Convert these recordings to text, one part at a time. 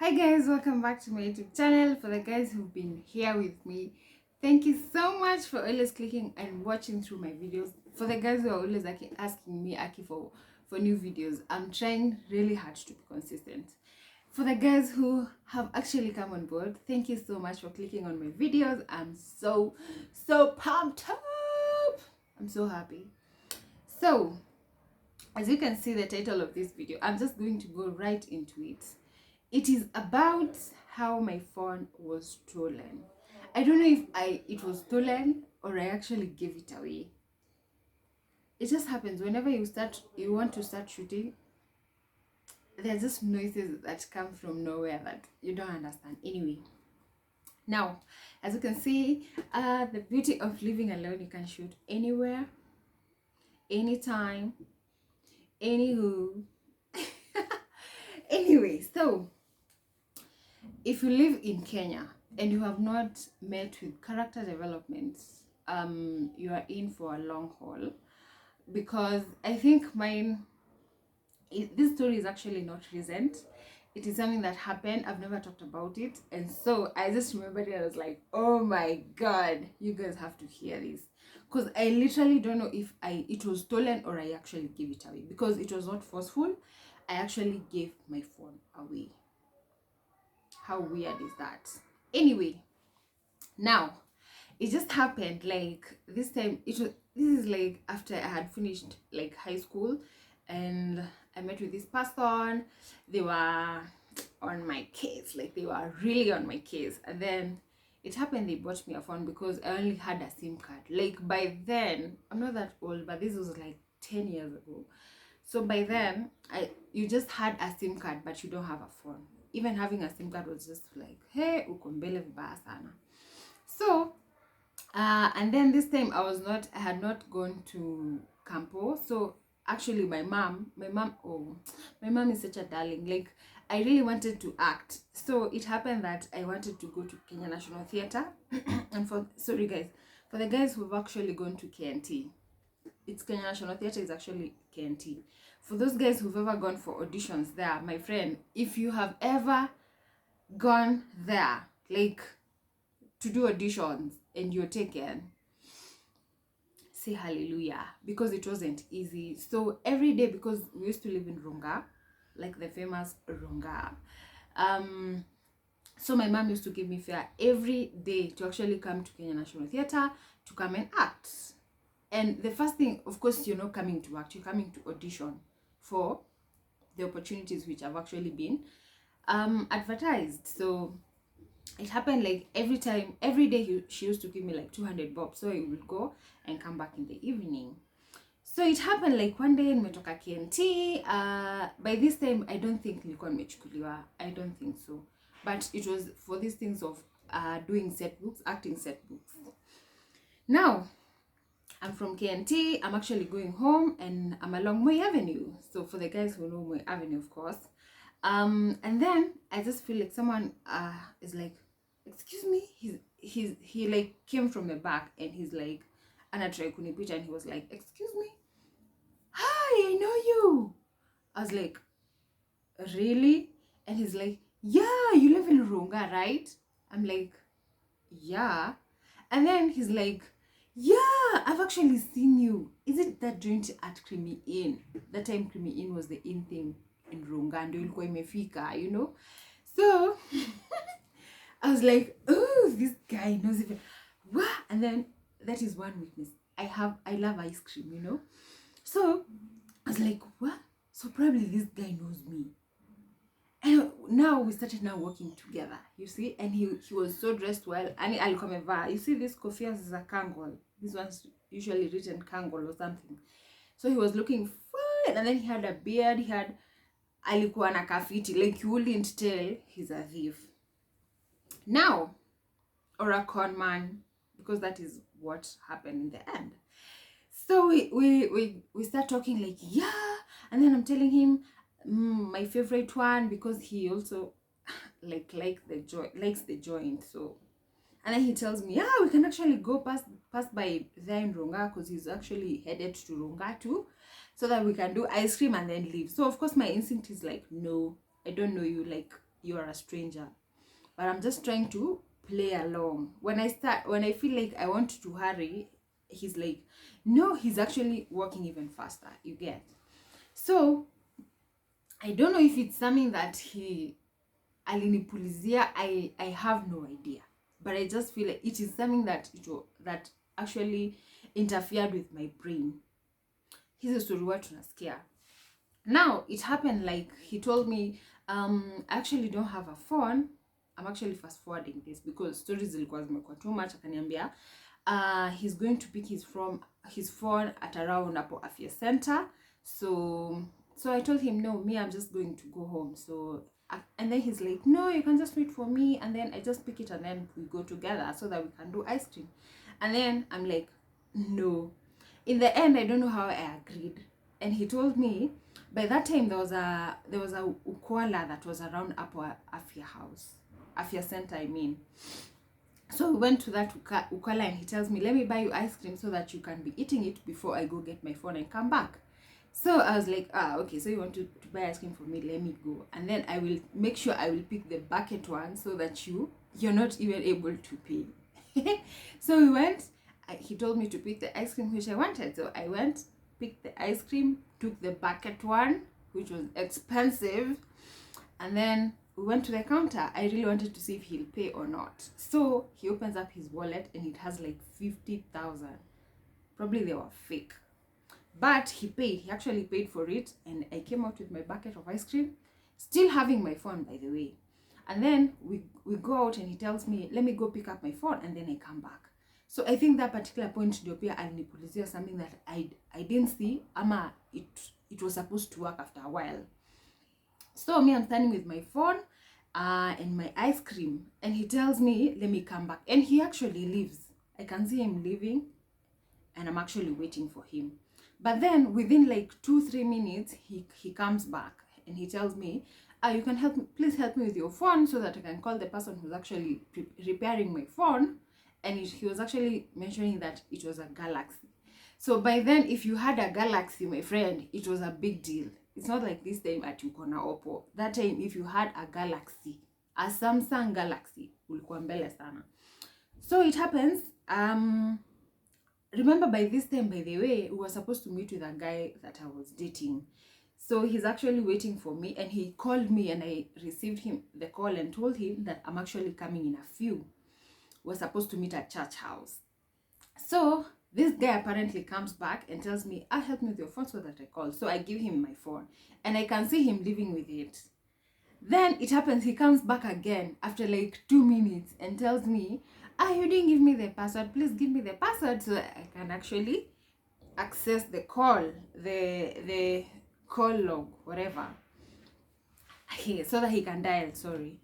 Hi guys, welcome back to my YouTube channel. For the guys who've been here with me, thank you so much for always clicking and watching through my videos. For the guys who are always asking me for new videos, I'm trying really hard to be consistent. For the guys who have actually come on board, thank you so much for clicking on my videos. I'm so pumped up. I'm so happy. So as you can see the title of this video, I'm just going to go right into it. It is about how my phone was stolen. I don't know if it was stolen or I actually gave it away. It just happens whenever you want to start shooting, there's just noises that come from nowhere that you don't understand. Anyway, now as you can see, the beauty of living alone, you can shoot anywhere, anytime, anywho. Anyway, so if you live in Kenya and you have not met with character development, you are in for a long haul, because I think this story is actually not recent. It is something that happened. I've never talked about it, and so I just remembered it. I was like, oh my god, you guys have to hear this, because I literally don't know if it was stolen or I actually gave it away, because it was not forceful. I actually gave my phone away. How weird is that? Anyway, now it just happened like this time. This is like after I had finished like high school, and I met with this person. They were on my case, like they were really on my case. And then it happened they bought me a phone because I only had a SIM card. Like by then, I'm not that old, but this was like 10 years ago. So by then, you just had a SIM card, but you don't have a phone. Even having a SIM card was just like, hey, uko mbele vibaya sana. So, and then this time I had not gone to Campo. So actually my mom is such a darling. Like I really wanted to act. So it happened that I wanted to go to Kenya National Theatre. And sorry guys, for the guys who've actually gone to KNT, it's Kenya National Theatre is actually KNT. For those guys who've ever gone for auditions there, my friend, if you have ever gone there, like to do auditions and you're taken, say hallelujah, because it wasn't easy. So every day, because we used to live in Runga, like the famous Runga, so my mom used to give me fare every day to actually come to Kenya National Theatre to come and act. And the first thing, of course, you're not coming to act, you're coming to audition for the opportunities which have actually been advertised. So it happened like every day she used to give me like 200 bob, so I would go and come back in the evening. So it happened like one day nimetoka KNT. By this time I don't think nilikuwa nimechukuliwa, I don't think so, but it was for these things of doing set books, acting set books. Now I'm from KNT, I'm actually going home, and I'm along Moi Avenue. So for the guys who know Moi Avenue, of course. And then I just feel like someone is like, excuse me, he like came from the back, and he's like, anatry kunipita, and he was like, excuse me, hi, I know you. I was like, really? And he's like, yeah, you live in Runga, right? I'm like, yeah. And then he's like, yeah, I've actually seen you. Is it that joint at Creamy Inn? That time Creamy Inn was the in thing in Runga, ndio ilikuwa imefika, you know? So I was like, oh, this guy knows it. What? And then that is one weakness. I love ice cream, you know? So I was like, what? So probably this guy knows me. And now we started now working together, you see, and he was so dressed well. And alikuwa, you see, this kofia is a Kangol. This one's usually written Kangol or something. So he was looking fine, and then he had a beard. He had alikuwa na kafiti, like you wouldn't tell he's a thief now or a con man, because that is what happened in the end. So we start talking like, yeah, and then I'm telling him my favorite one, because he also likes the joint. So and then he tells me, yeah, we can actually go pass by there in Runga, because he's actually headed to Runga too, so that we can do ice cream and then leave. So of course my instinct is like, no, I don't know you, like you are a stranger, but I'm just trying to play along. When I feel like I want to hurry, he's like, no, he's actually walking even faster, you get. So I don't know if it's something that he alinipulizia. I have no idea, but I just feel like it is something that that actually interfered with my brain. Hizo story watu nasikia. Now it happened like he told me, I actually don't have a phone. I'm actually fast forwarding this because stories zilikuwa zimekuwa too much. Akaniambia he's going to pick his phone at around Apo Afya Center. So I told him, no, me, I'm just going to go home. So and then he's like, no, you can just wait for me, and then I just pick it and then we go together so that we can do ice cream. And then I'm like, no. In the end, I don't know how I agreed. And he told me by that time there was a Ukwala that was around Apo Afya house, Afya Center, I mean. So we went to that Ukwala and he tells me, let me buy you ice cream so that you can be eating it before I go get my phone and come back. So I was like, okay, so you want to buy ice cream for me, let me go. And then I will make sure I will pick the bucket one so that you're not even able to pay. So we went, he told me to pick the ice cream which I wanted. So I went, picked the ice cream, took the bucket one, which was expensive. And then we went to the counter. I really wanted to see if he'll pay or not. So he opens up his wallet and it has like 50,000. Probably they were fake. But he paid. He actually paid for it. And I came out with my bucket of ice cream. Still having my phone, by the way. And then we go out and he tells me, let me go pick up my phone. And then I come back. So I think that particular point, Diopia alinipulizia something that I didn't see. Ama it was supposed to work after a while. So me, I'm standing with my phone and my ice cream. And he tells me, let me come back. And he actually leaves. I can see him leaving. And I'm actually waiting for him. But then within like 2-3 minutes, he comes back. And he tells me, you can please help me with your phone so that I can call the person who's actually repairing my phone. And he was actually mentioning that it was a Galaxy. So by then, if you had a Galaxy, my friend, it was a big deal. It's not like this time at Ukona Oppo. That time, if you had a Galaxy, a Samsung Galaxy, ulikuwa mbele sana. So it happens, remember by this time, by the way, we were supposed to meet with a guy that I was dating. So he's actually waiting for me, and he called me, and I received the call and told him that I'm actually coming in a few. We're supposed to meet at church house. So this guy apparently comes back and tells me, help me with your phone so that I call. So I give him my phone and I can see him leaving with it. Then it happens, he comes back again after like 2 minutes and tells me, you didn't give me the password. Please give me the password so that I can actually access the call, the call log, whatever. So that he can dial, sorry.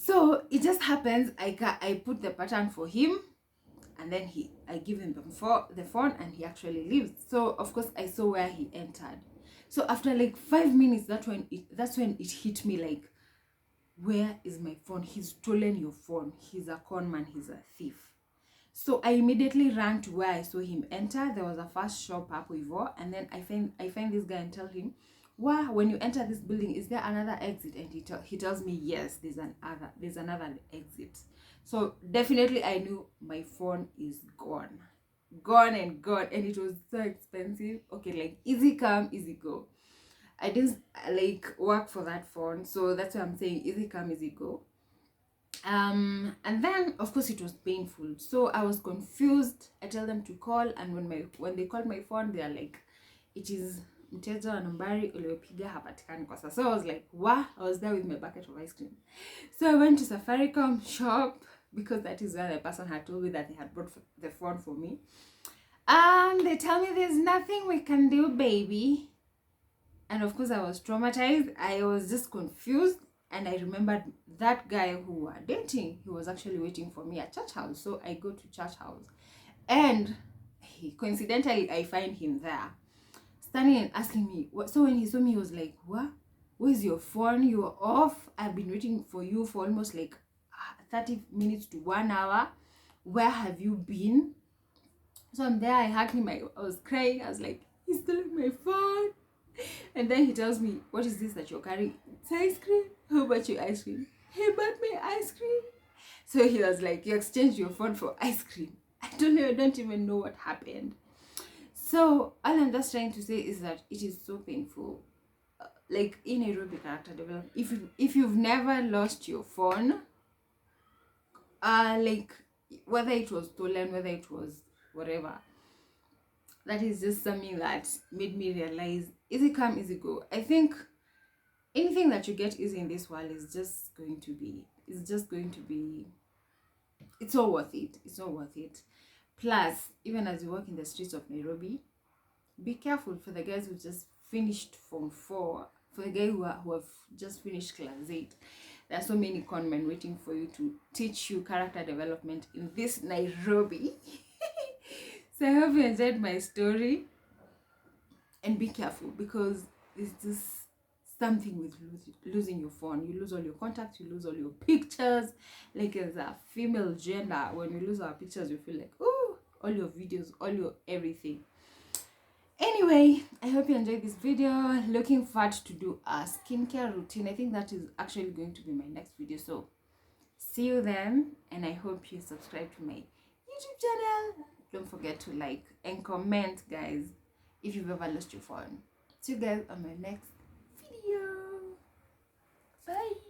So it just happens, I put the pattern for him, and then I give him the phone, and he actually leaves. So of course I saw where he entered. So after like 5 minutes, that's when it hit me like, where is my phone? He's stolen your phone. He's a con man. He's a thief. So I immediately ran to where I saw him enter. There was a fast shop up Ivo, and then I find this guy and tell him, wow, when you enter this building, is there another exit? And he tells me, yes, there's another exit. So definitely I knew my phone is gone, and it was so expensive. Okay, like easy come, easy go. I didn't like work for that phone, so that's why I'm saying easy come, easy go. And then of course it was painful, so I was confused. I tell them to call, and when they called my phone, they are like, it is mteja wa nambari uliopiga hapatikani kwa sasa. So I was like, wow. I was there with my bucket of ice cream. So I went to Safaricom shop, because that is where the person had told me that they had brought the phone for me. And they tell me there's nothing we can do, baby. And of course I was traumatized. I was just confused. And I remembered that guy who we were dating, he was actually waiting for me at church house. So I go to church house. And coincidentally, I find him there, standing and asking me. So when he saw me, he was like, what? Where's your phone? You're off. I've been waiting for you for almost like 30 minutes to 1 hour. Where have you been? So I'm there. I hugged him. I was crying. I was like, he's stealing my phone. And then he tells me, what is this that you're carrying? It's ice cream. Who bought you ice cream? He bought me ice cream. So he was like, you exchanged your phone for ice cream. I don't know, I don't even know what happened. So all I'm just trying to say is that it is so painful. Like in Nairobi character development, if you've never lost your phone, like whether it was stolen, whether it was whatever, that is just something that made me realize easy come, easy go. I think anything that you get easy in this world is just going to be, it's all worth it. It's all worth it. Plus, even as you walk in the streets of Nairobi, be careful for the guys who just finished Form 4, for the guys who have just finished Class 8. There are so many con men waiting for you to teach you character development in this Nairobi. So I hope you enjoyed my story. And be careful, because it's just something with losing your phone. You lose all your contacts, you lose all your pictures. Like as a female gender, when we lose our pictures, we feel like, oh, all your videos, all your everything. Anyway, I hope you enjoyed this video. Looking forward to do a skincare routine. I think that is actually going to be my next video. So see you then, and I hope you subscribe to my YouTube channel. Don't forget to like and comment, guys, if you've ever lost your phone. See you guys on my next video. Bye.